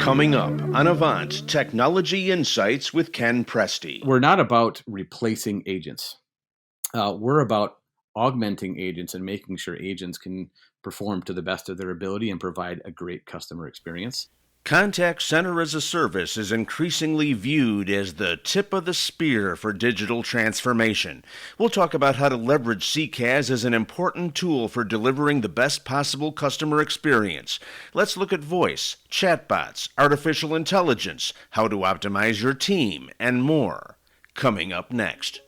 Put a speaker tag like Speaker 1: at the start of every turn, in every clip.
Speaker 1: Coming up on Avant, Technology Insights with Ken Presti.
Speaker 2: We're not about replacing agents. We're about augmenting agents and making sure agents can perform to the best of their ability and provide a great customer experience.
Speaker 1: Contact Center as a Service is increasingly viewed as the tip of the spear for digital transformation. We'll talk about how to leverage CCaaS as an important tool for delivering the best possible customer experience. Let's look at voice, chatbots, artificial intelligence, how to optimize your team, and more. Coming up next.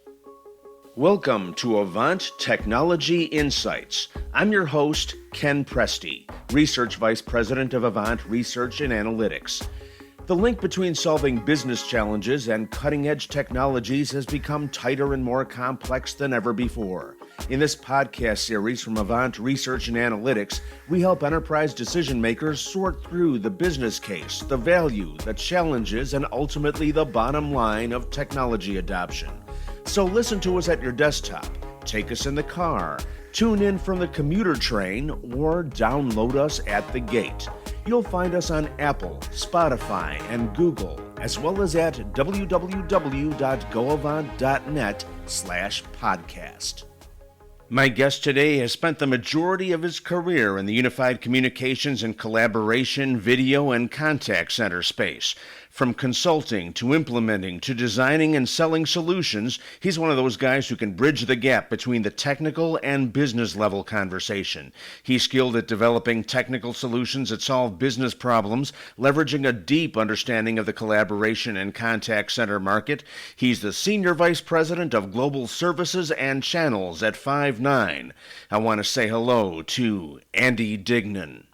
Speaker 1: Welcome to Avant Technology Insights. I'm your host, Ken Presti, Research Vice President of Avant Research and Analytics. The link between solving business challenges and cutting-edge technologies has become tighter and more complex than ever before. In this podcast series from Avant Research and Analytics, we help enterprise decision makers sort through the business case, the value, the challenges, and ultimately the bottom line of technology adoption. So listen to us at your desktop, take us in the car, tune in from the commuter train, or download us at the gate. You'll find us on Apple, Spotify, and Google, as well as at www.goavant.net/podcast. My guest today has spent the majority of his career in the unified communications and collaboration, video, and contact center space. From consulting to implementing to designing and selling solutions, he's one of those guys who can bridge the gap between the technical and business level conversation. He's skilled at developing technical solutions that solve business problems, leveraging a deep understanding of the collaboration and contact center market. He's the Senior Vice President of Global Services and Channels at Five9. I want to say hello to Andy Dignan.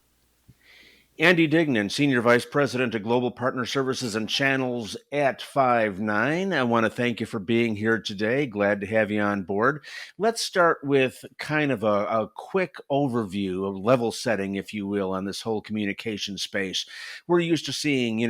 Speaker 1: Andy Dignan, Senior Vice President of Global Partner Services and Channels at Five9. I want to thank you for being here today. Glad to have you on board. Let's start with kind of a quick overview, of level setting, if you will, on this whole communication space. We're used to seeing,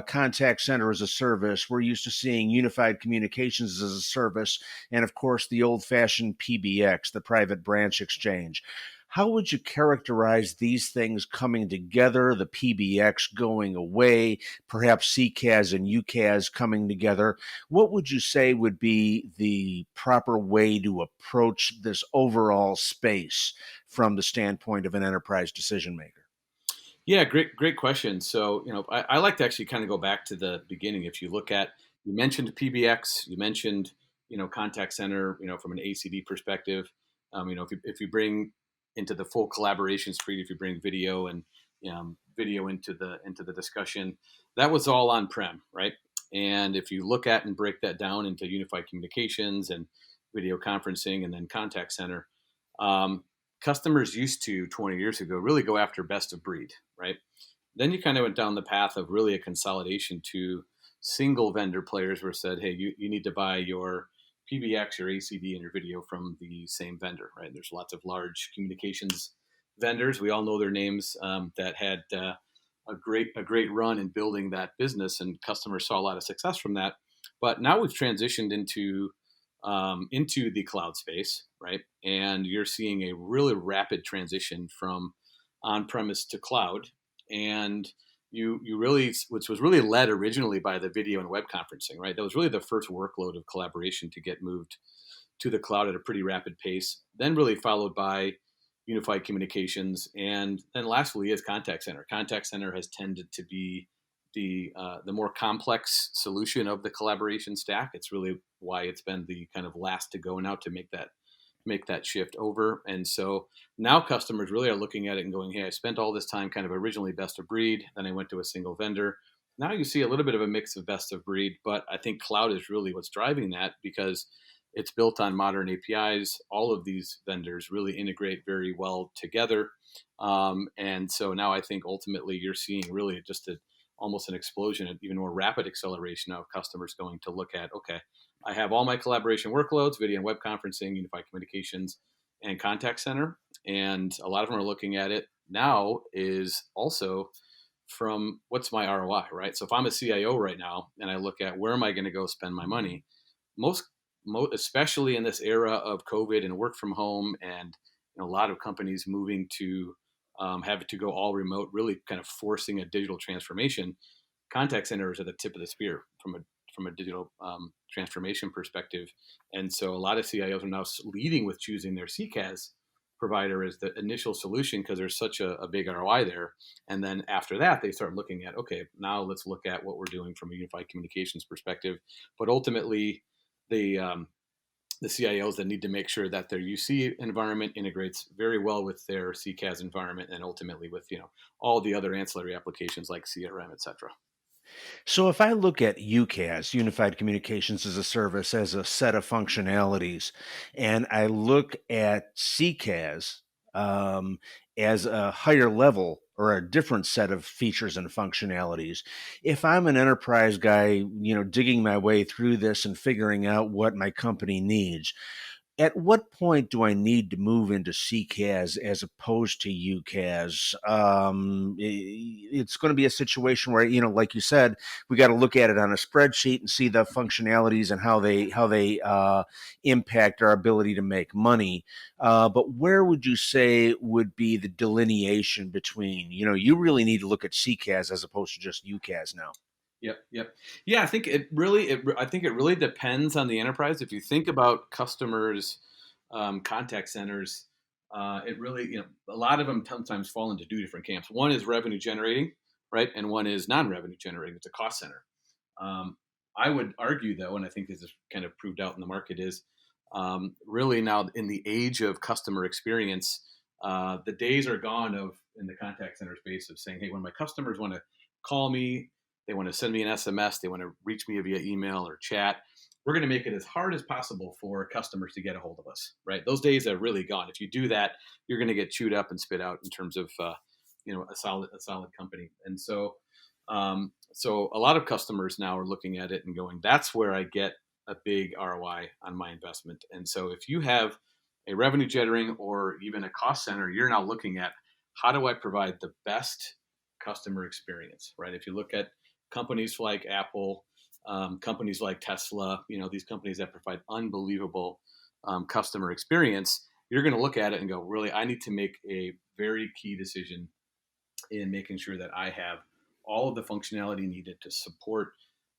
Speaker 1: contact center as a service. We're used to seeing unified communications as a service. And of course, the old-fashioned PBX, the private branch exchange. How would you characterize these things coming together, the PBX going away, perhaps CCaaS and UCaaS coming together? What would you say would be the proper way to approach this overall space from the standpoint of an enterprise decision maker?
Speaker 2: Yeah, great question. So, I like to actually kind of go back to the beginning. If you look at, you mentioned PBX, you mentioned, contact center, from an ACD perspective. If you bring into the full collaboration suite, if you bring video and video into the discussion, that was all on-prem, right? And if you look at and break that down into unified communications and video conferencing and then contact center, customers used to 20 years ago really go after best of breed, right? Then you kind of went down the path of really a consolidation to single vendor players where said, hey, you need to buy your PBX, your ACD, and your video from the same vendor, right? There's lots of large communications vendors. We all know their names that had a great run in building that business, and customers saw a lot of success from that. But now we've transitioned into the cloud space, right? And you're seeing a really rapid transition from on-premise to cloud, and you really, which was really led originally by the video and web conferencing, right? That was really the first workload of collaboration to get moved to the cloud at a pretty rapid pace. Then really followed by unified communications, and then lastly is contact center. Contact center has tended to be the more complex solution of the collaboration stack. It's really why it's been the kind of last to go now to make that shift over. And so now customers really are looking at it and going, hey, I spent all this time kind of originally best of breed, then I went to a single vendor. Now you see a little bit of a mix of best of breed, but I think cloud is really what's driving that because it's built on modern APIs. All of these vendors really integrate very well together. And so now I think ultimately you're seeing really just almost an explosion, an even more rapid acceleration of customers going to look at, okay, I have all my collaboration workloads, video and web conferencing, unified communications, and contact center. And a lot of them are looking at it now is also from what's my ROI, right? So if I'm a CIO right now and I look at where am I going to go spend my money, most especially in this era of COVID and work from home and a lot of companies moving to have to go all remote, really kind of forcing a digital transformation. Contact centers are the tip of the spear from a digital transformation perspective, and so a lot of CIOs are now leading with choosing their CCaaS provider as the initial solution because there's such a big ROI there. And then after that, they start looking at, okay, now let's look at what we're doing from a unified communications perspective. But ultimately, the the CIOs that need to make sure that their UC environment integrates very well with their CCaaS environment, and ultimately with all the other ancillary applications like CRM, et cetera.
Speaker 1: So if I look at UCaaS, Unified Communications as a Service, as a set of functionalities, and I look at CCaaS as a higher level or a different set of features and functionalities, if I'm an enterprise guy, digging my way through this and figuring out what my company needs, at what point do I need to move into CCaaS as opposed to UCaaS? It's going to be a situation where, like you said, we got to look at it on a spreadsheet and see the functionalities and how they impact our ability to make money. But where would you say would be the delineation between, you really need to look at CCaaS as opposed to just UCaaS now?
Speaker 2: Yep, yep. Yeah, I think I think it really depends on the enterprise. If you think about customers, contact centers, it really, a lot of them sometimes fall into two different camps. One is revenue generating, right, and one is non-revenue generating. It's a cost center. I would argue, though, and I think this is kind of proved out in the market, is really now in the age of customer experience, the days are gone of in the contact center space of saying, hey, when my customers want to call me, they want to send me an SMS, they want to reach me via email or chat. We're going to make it as hard as possible for customers to get a hold of us, right? Those days are really gone. If you do that, you're going to get chewed up and spit out in terms of a solid company. And so a lot of customers now are looking at it and going, that's where I get a big ROI on my investment. And so if you have a revenue generating or even a cost center, you're now looking at how do I provide the best customer experience, right? If you look at companies like Apple, companies like Tesla, these companies that provide unbelievable customer experience, you're going to look at it and go, really, I need to make a very key decision in making sure that I have all of the functionality needed to support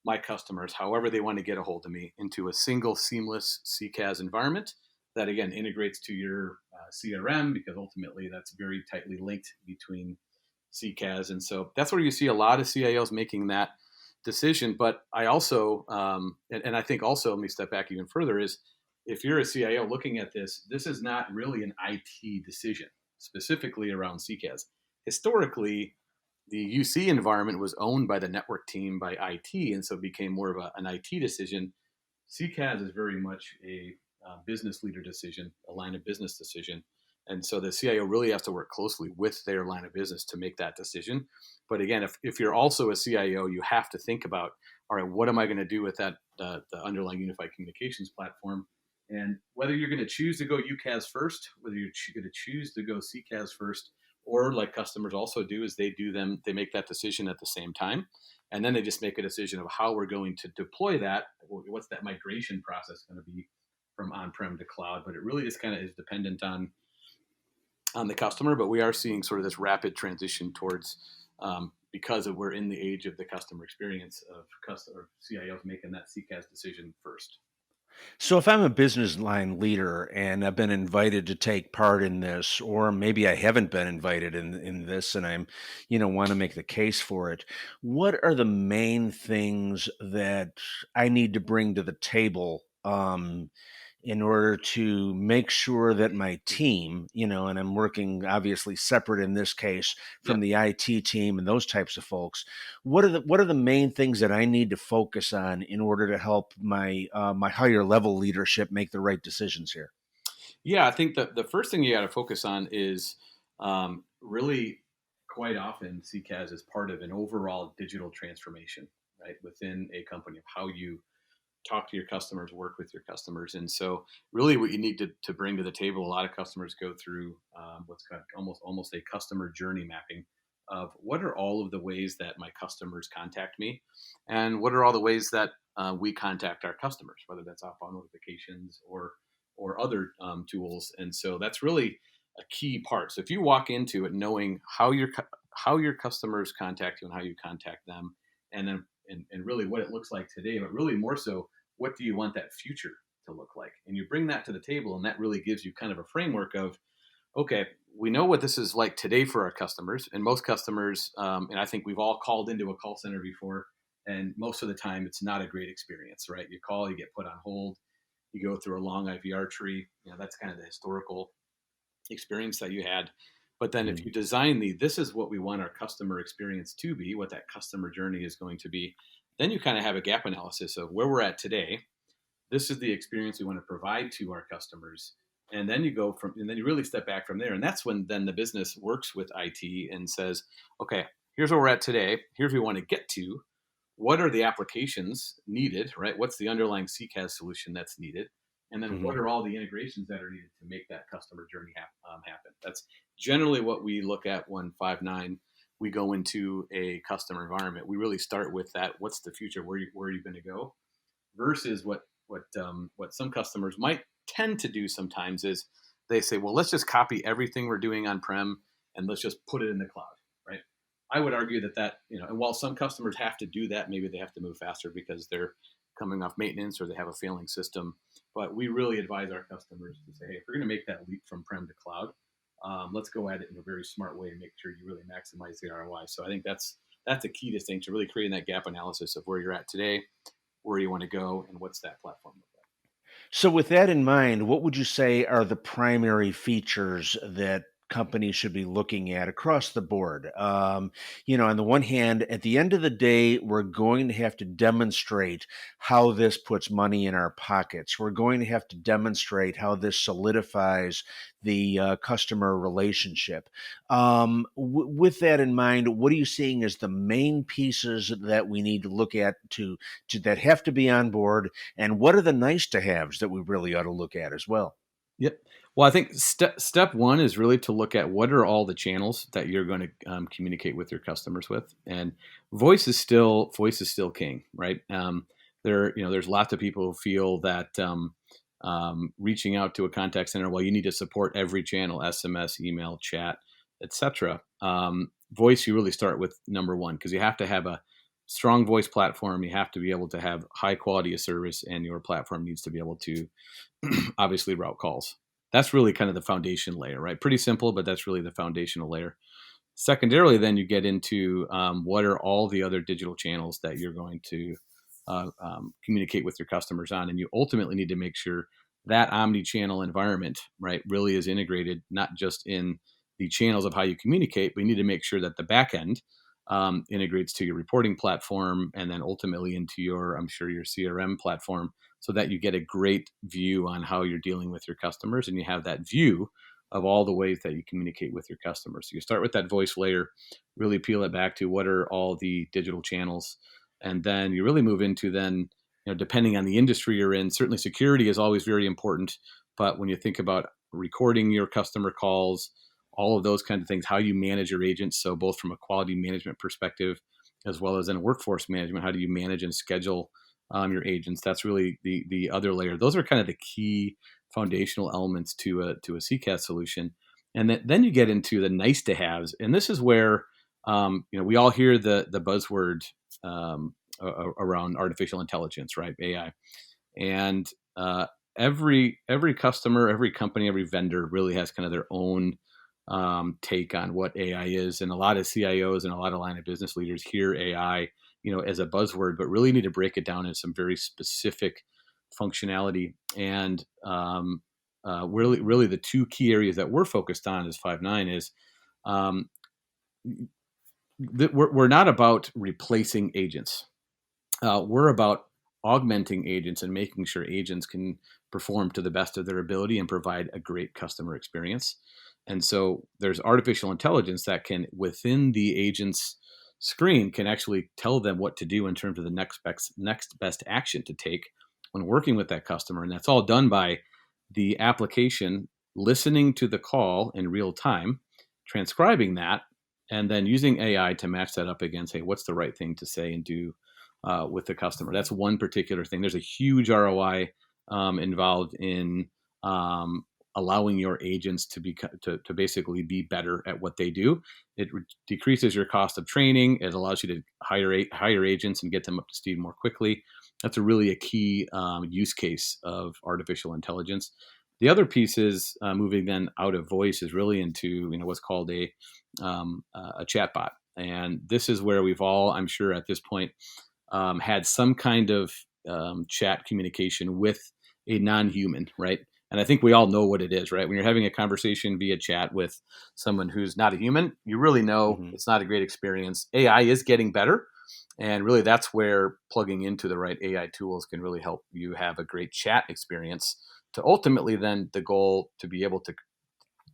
Speaker 2: my customers, however they want to get a hold of me, into a single seamless CCaaS environment that, again, integrates to your CRM, because ultimately that's very tightly linked between CCaaS. And so that's where you see a lot of CIOs making that decision. But I also, and I think also, let me step back even further, is if you're a CIO looking at this, this is not really an IT decision specifically around CCaaS. Historically, the UC environment was owned by the network team by IT, and so it became more of an IT decision. CCaaS is very much a business leader decision, a line of business decision. And so the CIO really has to work closely with their line of business to make that decision. But again, if you're also a CIO, you have to think about, all right, what am I going to do with that, the underlying unified communications platform? And whether you're going to choose to go UCaaS first, whether you're going to choose to go CCaaS first, or like customers also do, is they make that decision at the same time. And then they just make a decision of how we're going to deploy that. What's that migration process going to be from on-prem to cloud? But it really just kind of is dependent on the customer. But we are seeing sort of this rapid transition towards, because we're in the age of the customer experience of customer CIOs making that CCaaS decision first.
Speaker 1: So if I'm a business line leader and I've been invited to take part in this, or maybe I haven't been invited in this and I'm, want to make the case for it, what are the main things that I need to bring to the table in order to make sure that my team, and I'm working obviously separate in this case
Speaker 2: Yeah.
Speaker 1: from the IT team and those types of folks. What are the main things that I need to focus on in order to help my higher level leadership make the right decisions here?
Speaker 2: Yeah, I think that the first thing you got to focus on is really quite often CCaaS is part of an overall digital transformation, right, within a company of how you talk to your customers, work with your customers. And so really what you need to bring to the table, a lot of customers go through what's called almost a customer journey mapping of what are all of the ways that my customers contact me, and what are all the ways that we contact our customers, whether that's outbound notifications or other tools. And so that's really a key part. So if you walk into it knowing how your customers contact you and how you contact them, and then and really what it looks like today, but really more so, what do you want that future to look like? And you bring that to the table, and that really gives you kind of a framework of, okay, we know what this is like today for our customers, and most customers, and I think we've all called into a call center before, and most of the time it's not a great experience, right? You call, you get put on hold, you go through a long IVR tree. That's kind of the historical experience that you had. But then if
Speaker 1: Mm.
Speaker 2: you design this is what we want our customer experience to be, what that customer journey is going to be, then you kind of have a gap analysis of where we're at today. This is the experience we want to provide to our customers. And then and then you really step back from there. And that's when then the business works with IT and says, okay, here's where we're at today. Here's where we want to get to. What are the applications needed, right? What's the underlying CCaaS solution that's needed? And then
Speaker 1: Mhm.
Speaker 2: what are all the integrations that are needed to make that customer journey happen? That's generally what we look at when Five9 we go into a customer environment. We really start with that. What's the future? Where are you going to go? Versus what some customers might tend to do sometimes is they say, well, let's just copy everything we're doing on prem and let's just put it in the cloud, right? I would argue that and while some customers have to do that, maybe they have to move faster because they're coming off maintenance or they have a failing system. But we really advise our customers to say, hey, if we're going to make that leap from prem to cloud, let's go at it in a very smart way and make sure you really maximize the ROI. So I think that's a key distinction, really creating that gap analysis of where you're at today, where you want to go, and what's that platform look like.
Speaker 1: So, with that in mind, what would you say are the primary features that companies should be looking at across the board? On the one hand, at the end of the day, we're going to have to demonstrate how this puts money in our pockets. We're going to have to demonstrate how this solidifies the customer relationship. With that in mind, what are you seeing as the main pieces that we need to look at to that have to be on board, and what are the nice to haves that we really ought to look at as well?
Speaker 2: Yep. Well, I think step one is really to look at what are all the channels that you're going to communicate with your customers with, and voice is still king, right? There's lots of people who feel that reaching out to a contact center, well, you need to support every channel, SMS, email, chat, etc. Voice, you really start with number one because you have to have a strong voice platform. You have to be able to have high quality of service, and your platform needs to be able to obviously route calls. That's really kind of the foundation layer, right? Pretty simple, but that's really the foundational layer. Secondarily, then you get into what are all the other digital channels that you're going to communicate with your customers on, and you ultimately need to make sure that omni-channel environment, right, really is integrated not just in the channels of how you communicate, but you need to make sure that the back end integrates to your reporting platform and then ultimately into your, I'm sure, your CRM platform, so that you get a great view on how you're dealing with your customers and you have that view of all the ways that you communicate with your customers. So you start with that voice layer, really peel it back to what are all the digital channels, and then you really move into then, depending on the industry you're in, certainly security is always very important. But when you think about recording your customer calls, all of those kinds of things, how you manage your agents, so both from a quality management perspective as well as in workforce management, how do you manage and schedule your agents? That's really the other layer. Those are kind of the key foundational elements to a CCaaS solution. And then you get into the nice to haves, and this is where we all hear the buzzword around artificial intelligence, right? AI, and every customer, every company, every vendor really has kind of their own take on what AI is, and a lot of CIOs and a lot of line of business leaders hear AI, as a buzzword, but really need to break it down into some very specific functionality. And really, the two key areas that we're focused on as Five9 is um, we're not about replacing agents. We're about augmenting agents and making sure agents can perform to the best of their ability and provide a great customer experience. And so there's artificial intelligence that can, within the agent's screen, can actually tell them what to do in terms of the next best action to take when working with that customer. And that's all done by the application listening to the call in real time, transcribing that, and then using AI to match that up against, hey, what's the right thing to say and do with the customer. That's one particular thing. There's a huge ROI involved in allowing your agents to basically be better at what they do. It decreases your cost of training. It allows you to hire agents and get them up to speed more quickly. That's really a key use case of artificial intelligence. The other piece is moving then out of voice is really into what's called a chatbot, and this is where we've all, I'm sure at this point, had some kind of chat communication with a non-human, right? And I think we all know what it is, right? When you're having a conversation via chat with someone who's not a human, you really know
Speaker 1: Hmm.
Speaker 2: it's not a great experience. AI is getting better. And really, that's where plugging into the right AI tools can really help you have a great chat experience to ultimately then the goal to be able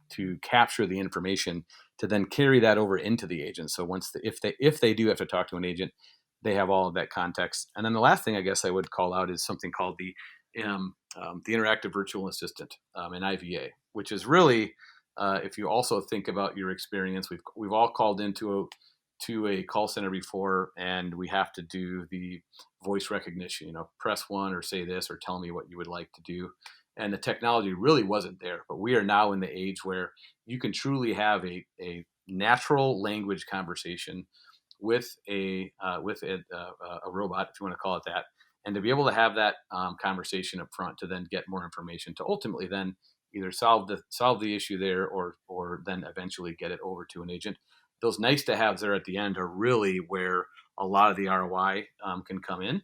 Speaker 2: to capture the information to then carry that over into the agent. So if they do have to talk to an agent, they have all of that context. And then the last thing I guess I would call out is something called the interactive virtual assistant, an IVA, which is really if you also think about your experience, we've all called into a call center before, and we have to do the voice recognition. Press one or say this or tell me what you would like to do, and the technology really wasn't there. But we are now in the age where you can truly have a natural language conversation with a robot, if you want to call it that, and to be able to have that conversation up front to then get more information to ultimately then either solve the issue there or then eventually get it over to an agent. Those nice to haves there at the end are really where a lot of the ROI can come in.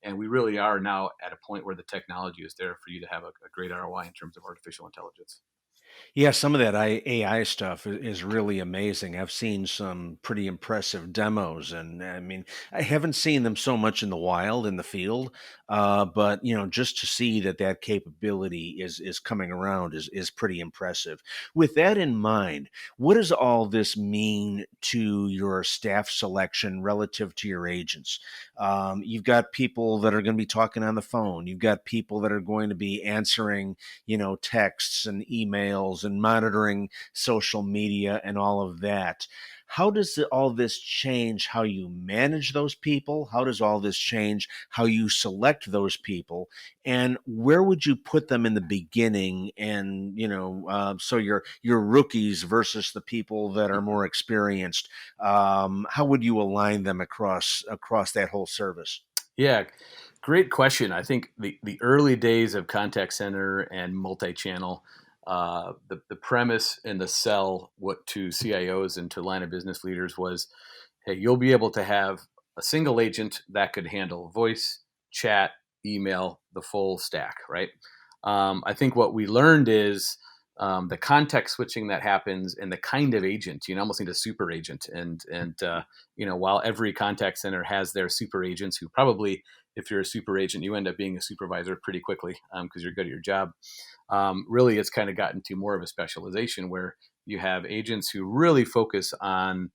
Speaker 2: And we really are now at a point where the technology is there for you to have a great ROI in terms of artificial intelligence.
Speaker 1: Yeah, some of that AI stuff is really amazing. I've seen some pretty impressive demos, and I mean, I haven't seen them so much in the wild in the field, but just to see that capability is coming around is pretty impressive. With that in mind, what does all this mean to your staff selection relative to your agents? You've got people that are going to be talking on the phone. You've got people that are going to be answering texts and emails and monitoring social media and all of that. How does all this change how you manage those people? How does all this change how you select those people? And where would you put them in the beginning? And so your rookies versus the people that are more experienced. How would you align them across that whole service?
Speaker 2: Yeah, great question. I think the early days of contact center and multi-channel, the premise and the sell what to CIOs and to line of business leaders was, hey, you'll be able to have a single agent that could handle voice, chat, email, the full stack, right? I think what we learned is the context switching that happens and the kind of agent. You almost need a super agent, and while every contact center has their super agents, who probably, if you're a super agent, you end up being a supervisor pretty quickly because you're good at your job. Really, it's kind of gotten to more of a specialization where you have agents who really focus on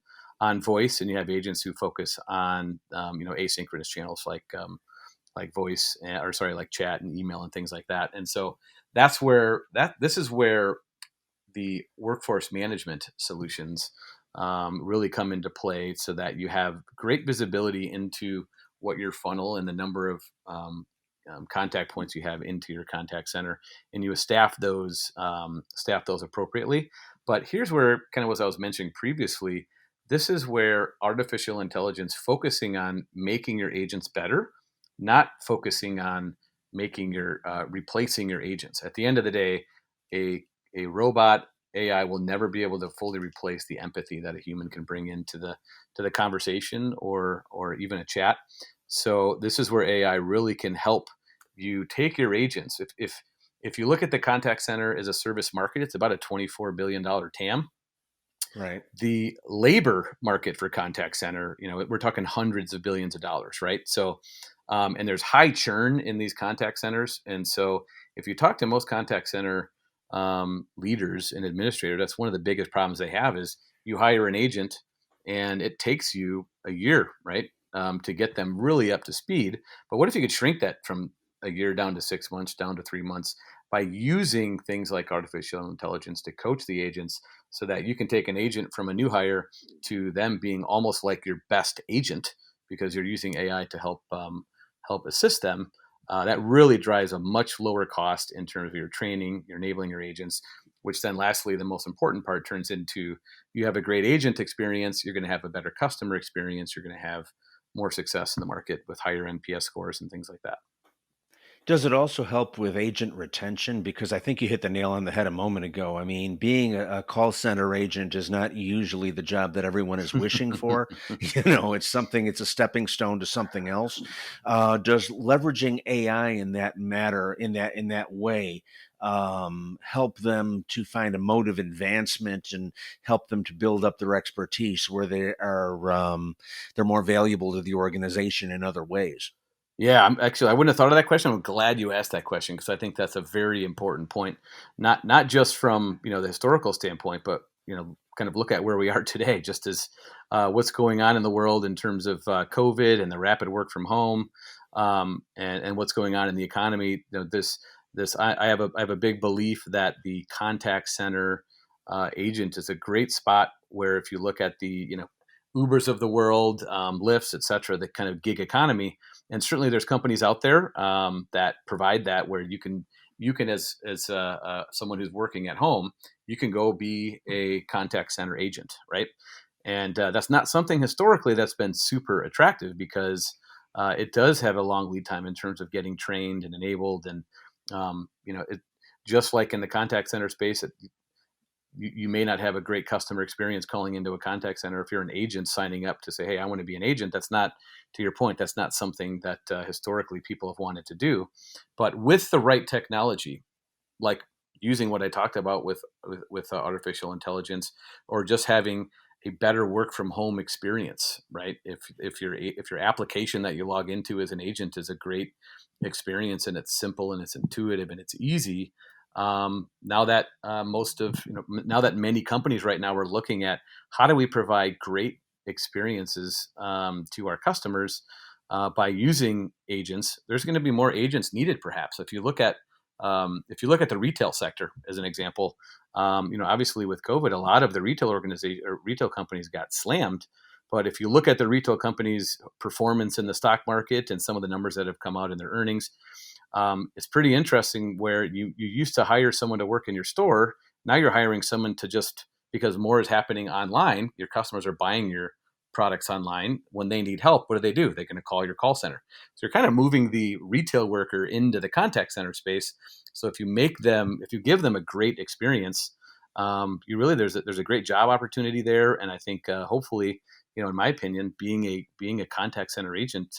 Speaker 2: voice, and you have agents who focus on asynchronous channels like voice or sorry, like chat and email and things like that. And so this is where the workforce management solutions really come into play, so that you have great visibility into what your funnel and the number of contact points you have into your contact center, and you staff those appropriately. But here's where, kind of what I was mentioning previously, this is where artificial intelligence focusing on making your agents better, not focusing on making your replacing your agents. At the end of the day, a a robot AI will never be able to fully replace the empathy that a human can bring into the conversation or even a chat. So this is where AI really can help you take your agents. If you look at the contact center as a service market, it's about a $24 billion TAM.
Speaker 1: Right.
Speaker 2: The labor market for contact center, we're talking hundreds of billions of dollars, right? So, and there's high churn in these contact centers. And so if you talk to most contact center leaders and administrators, that's one of the biggest problems they have is you hire an agent and it takes you a year, right? To get them really up to speed. But what if you could shrink that from a year down to 6 months, down to 3 months by using things like artificial intelligence to coach the agents so that you can take an agent from a new hire to them being almost like your best agent because you're using AI to help assist them. That really drives a much lower cost in terms of your training, your enabling your agents, which then lastly, the most important part turns into you have a great agent experience, you're going to have a better customer experience, you're going to have more success in the market with higher NPS scores and things like that.
Speaker 1: Does it also help with agent retention? Because I think you hit the nail on the head a moment ago. I mean, being a call center agent is not usually the job that everyone is wishing for. It's a stepping stone to something else. Does leveraging AI in that matter, in that way, help them to find a mode of advancement and help them to build up their expertise where they're more valuable to the organization in other ways?
Speaker 2: Yeah, I wouldn't have thought of that question. I'm glad you asked that question because I think that's a very important point. Not just from the historical standpoint, but kind of look at where we are today, just as what's going on in the world in terms of COVID and the rapid work from home, and what's going on in the economy. I have a big belief that the contact center agent is a great spot where if you look at the Ubers of the world, Lyfts, et cetera, the kind of gig economy. And certainly there's companies out there that provide that where you can as someone who's working at home, you can go be a contact center agent, right? And that's not something historically that's been super attractive because it does have a long lead time in terms of getting trained and enabled. And, it just like in the contact center space, you may not have a great customer experience calling into a contact center if you're an agent signing up to say, hey, I want to be an agent. That's not, to your point, that's not something that historically people have wanted to do. But with the right technology, like using what I talked about with artificial intelligence, or just having a better work from home experience, right? If your application that you log into as an agent is a great experience and it's simple and it's intuitive and it's easy, now that now that many companies right now are looking at how do we provide great experiences to our customers by using agents, there's going to be more agents needed. Perhaps if you look at the retail sector as an example, obviously with COVID, a lot of the retail companies got slammed. But if you look at the retail companies' performance in the stock market and some of the numbers that have come out in their earnings, it's pretty interesting where you used to hire someone to work in your store. Now you're hiring someone to just because more is happening online. Your customers are buying your products online. When they need help, what do? They're going to call your call center. So you're kind of moving the retail worker into the contact center space. So if you give them a great experience, there's a great job opportunity there. And I think hopefully, in my opinion, being a contact center agent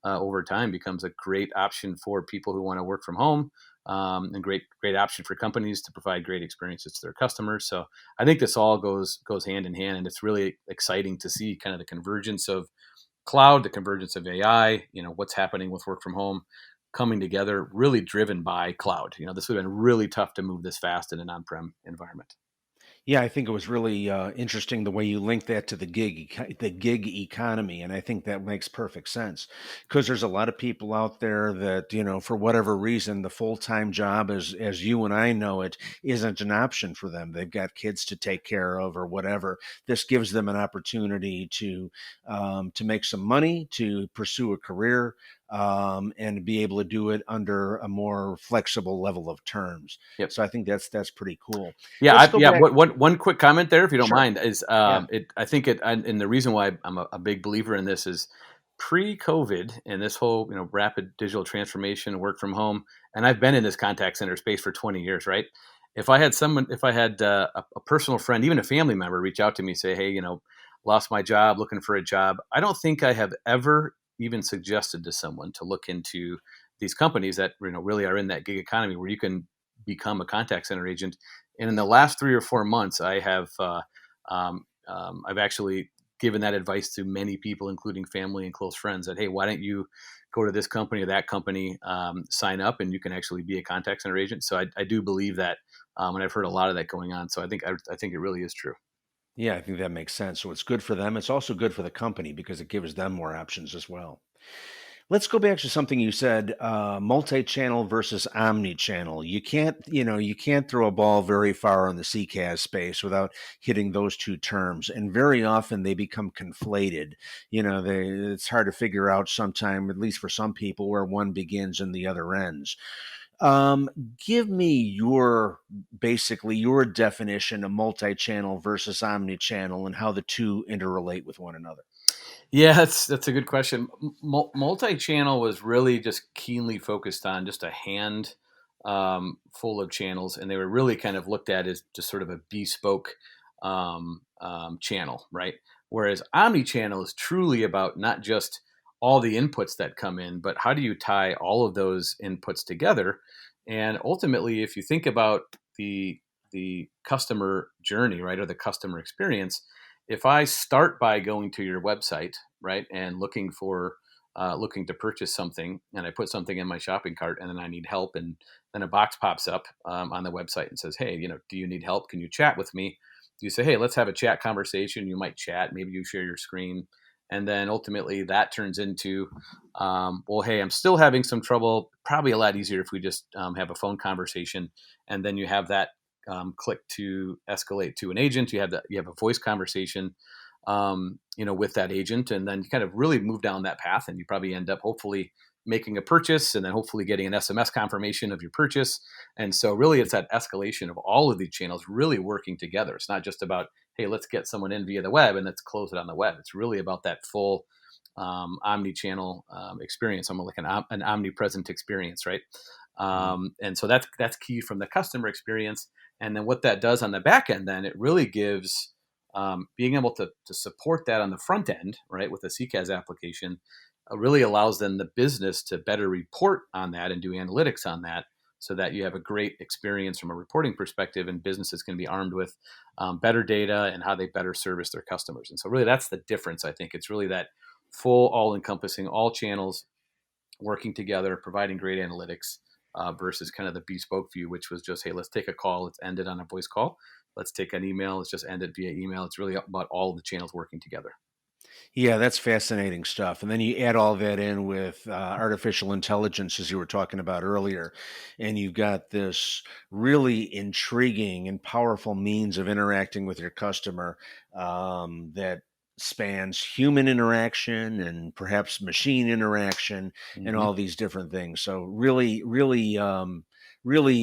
Speaker 2: over time becomes a great option for people who want to work from home, and great option for companies to provide great experiences to their customers. So I think this all goes hand in hand, and it's really exciting to see kind of the convergence of cloud, the convergence of AI. What's happening with work from home coming together, really driven by cloud. This would have been really tough to move this fast in an on-prem environment.
Speaker 1: Yeah, I think it was really interesting the way you link that to the gig economy, and I think that makes perfect sense because there's a lot of people out there that for whatever reason the full time job, as you and I know it, isn't an option for them. They've got kids to take care of or whatever. This gives them an opportunity to make some money, to pursue a career, and be able to do it under a more flexible level of terms.
Speaker 2: Yep.
Speaker 1: So I think that's pretty cool.
Speaker 2: Yeah,
Speaker 1: Let's go
Speaker 2: yeah.
Speaker 1: back.
Speaker 2: One quick comment there, if you don't
Speaker 1: Sure.
Speaker 2: mind, is
Speaker 1: Yeah.
Speaker 2: and the reason why I'm a big believer in this is pre-COVID and this whole rapid digital transformation, work from home, and I've been in this contact center space for 20 years, right? If I had a personal friend, even a family member, reach out to me, say, hey, lost my job, looking for a job, I don't think I have ever even suggested to someone to look into these companies that really are in that gig economy where you can become a contact center agent. And in the last 3 or 4 months, I've actually given that advice to many people, including family and close friends, that hey, why don't you go to this company or that company, sign up, and you can actually be a contact center agent. So I do believe that, and I've heard a lot of that going on. So I think it really is true.
Speaker 1: Yeah, I think that makes sense. So it's good for them. It's also good for the company because it gives them more options as well. Let's go back to something you said, multi-channel versus omni-channel. You can't throw a ball very far in the CCaaS space without hitting those two terms. And very often they become conflated. It's hard to figure out sometime, at least for some people, where one begins and the other ends. Um, Give me basically your definition of multi-channel versus omni-channel and how the two interrelate with one another.
Speaker 2: Yeah, that's a good question. Multi-channel was really just keenly focused on just a hand full of channels, and they were really kind of looked at as just sort of a bespoke channel, right? Whereas omni-channel is truly about not just all the inputs that come in, but how do you tie all of those inputs together? And ultimately, if you think about the customer journey, right, or the customer experience, if I start by going to your website, right, and looking to purchase something, and I put something in my shopping cart, and then I need help, and then a box pops up on the website and says, "Hey, do you need help? Can you chat with me?" You say, "Hey, let's have a chat conversation." You might chat, maybe you share your screen, and then ultimately that turns into, well, hey, I'm still having some trouble. Probably a lot easier if we just have a phone conversation, and then you have that click to escalate to an agent. You have a voice conversation, with that agent, and then you kind of really move down that path, and you probably end up hopefully making a purchase, and then hopefully getting an SMS confirmation of your purchase. And so, really, it's that escalation of all of these channels really working together. It's not just about, hey, let's get someone in via the web and let's close it on the web. It's really about that full omni-channel experience, almost like an omnipresent experience, right? And so that's key from the customer experience. And then what that does on the back end, then it really gives being able to support that on the front end, right, with a CCaaS application, really allows then the business to better report on that and do analytics on that, so that you have a great experience from a reporting perspective, and businesses can be armed with better data and how they better service their customers. And so, really, that's the difference. I think it's really that full, all-encompassing, all channels working together, providing great analytics, versus kind of the bespoke view, which was just, hey, let's take a call, let's end it on a voice call. Let's take an email, let's just end it via email. It's really about all the channels working together.
Speaker 1: Yeah, that's fascinating stuff. And then you add all that in with artificial intelligence, as you were talking about earlier, and you've got this really intriguing and powerful means of interacting with your customer that spans human interaction and perhaps machine interaction and
Speaker 2: Hmm.
Speaker 1: all these different things. So really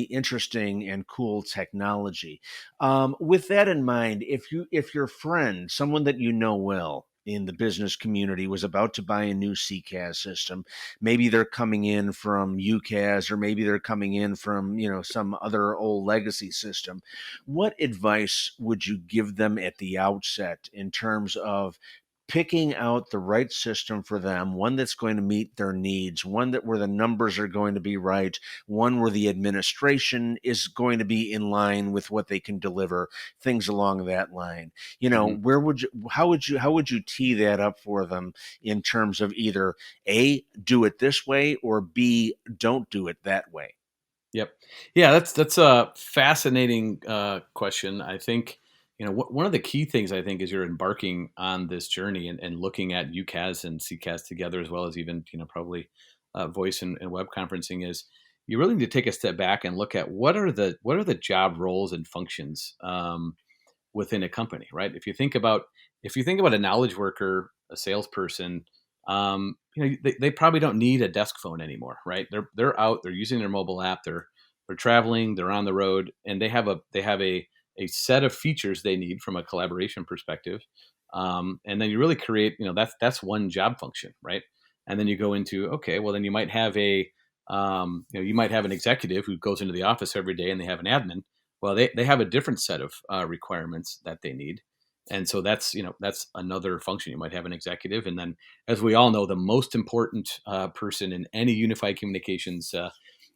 Speaker 1: interesting and cool technology. With that in mind, if your friend, someone that you know well in the business community, was about to buy a new CCaaS system, maybe they're coming in from UCaaS, or maybe they're coming in from some other old legacy system, what advice would you give them at the outset in terms of picking out the right system for them, one that's going to meet their needs, one that where the numbers are going to be right, one where the administration is going to be in line with what they can deliver, things along that line.
Speaker 2: Hmm.
Speaker 1: Where would you how would you tee that up for them in terms of either A, do it this way, or B, don't do it that way?
Speaker 2: Yep. Yeah, that's a fascinating question. I think one of the key things, I think, is you're embarking on this journey, and looking at UCAS and CCAS together, as well as even probably voice and web conferencing, is you really need to take a step back and look at what are the job roles and functions within a company, right? If you think about a knowledge worker, a salesperson, they probably don't need a desk phone anymore, right? They're out, they're using their mobile app, they're traveling, they're on the road, and they have a set of features they need from a collaboration perspective. And then you really create, that's one job function, right? And then you go into, okay, well, then you might have an executive who goes into the office every day, and they have an admin. Well, they have a different set of requirements that they need. And so that's another function. You might have an executive, and then, as we all know, the most important person in any unified communications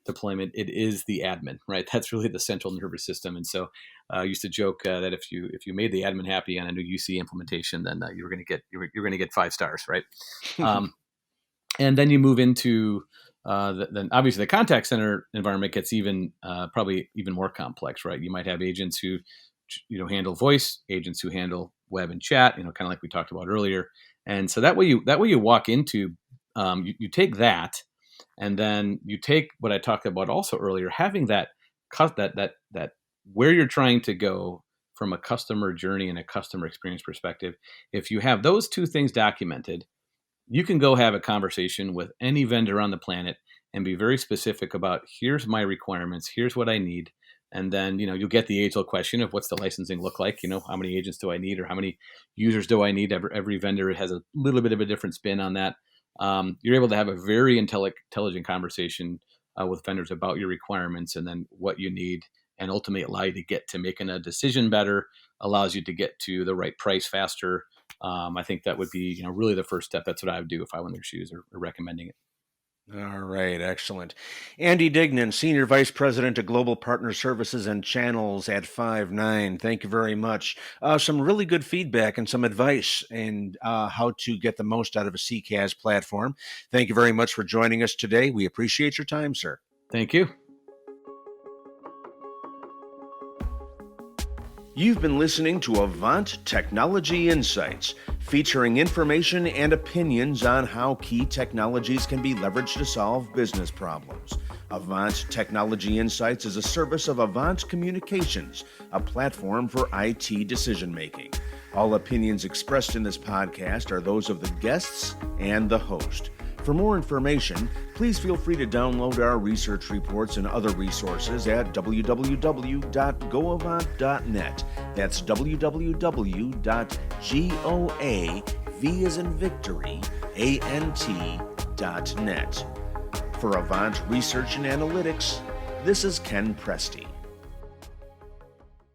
Speaker 2: deployment, it is the admin, right? That's really the central nervous system. And so I used to joke that if you made the admin happy on a new UC implementation, then you're going to get 5 stars, right? Um, and then you move into then obviously the contact center environment gets probably even more complex, right? You might have agents who handle voice, agents who handle web and chat, kind of like we talked about earlier. And so that way you walk into You take that, and then you take what I talked about also earlier, having that where you're trying to go from a customer journey and a customer experience perspective. If you have those two things documented, you can go have a conversation with any vendor on the planet and be very specific about, here's my requirements, here's what I need. And then, you'll get the age-old question of, what's the licensing look like? How many agents do I need, or how many users do I need? Every vendor has a little bit of a different spin on that. You're able to have a very intelligent conversation with vendors about your requirements and then what you need, and ultimately allow you to get to making a decision better, allows you to get to the right price faster. I think that would be, really the first step. That's what I would do if I were in their shoes, or recommending it.
Speaker 1: All right, excellent. Andy Dignan, Senior Vice President of Global Partner Services and Channels at Five9. Thank you very much. Some really good feedback and some advice in how to get the most out of a CCaaS platform. Thank you very much for joining us today. We appreciate your time, sir.
Speaker 2: Thank you.
Speaker 1: You've been listening to Avant Technology Insights, featuring information and opinions on how key technologies can be leveraged to solve business problems. Avant Technology Insights is a service of Avant Communications, a platform for IT decision-making. All opinions expressed in this podcast are those of the guests and the host. For more information, please feel free to download our research reports and other resources at www.goavant.net. That's www.goavant, as in victory, ant.net. For Avant Research and Analytics, this is Ken Presti.